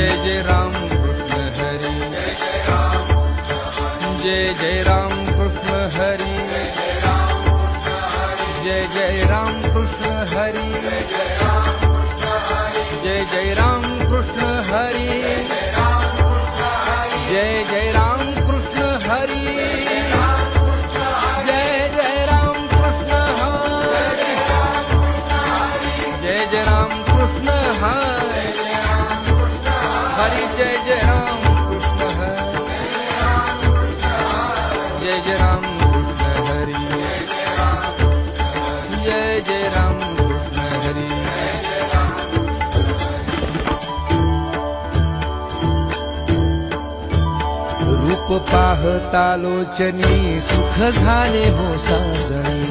जय जय राम कृष्ण हरी, जय जय राम कृष्ण हरी, जय जय राम कृष्ण हरी, जय जय राम कृष्ण हरी, जय जय राम कृष्ण हरी, जय जय राम कृष्ण हरी, जय जय राम कृष्ण हरी, हरि जय जय राम कृष्ण हरी, जय जय राम कृष्ण हरी, जय जय राम कृष्ण हरी। रूप पाहता लोचनी सुख झाले हो साजणी,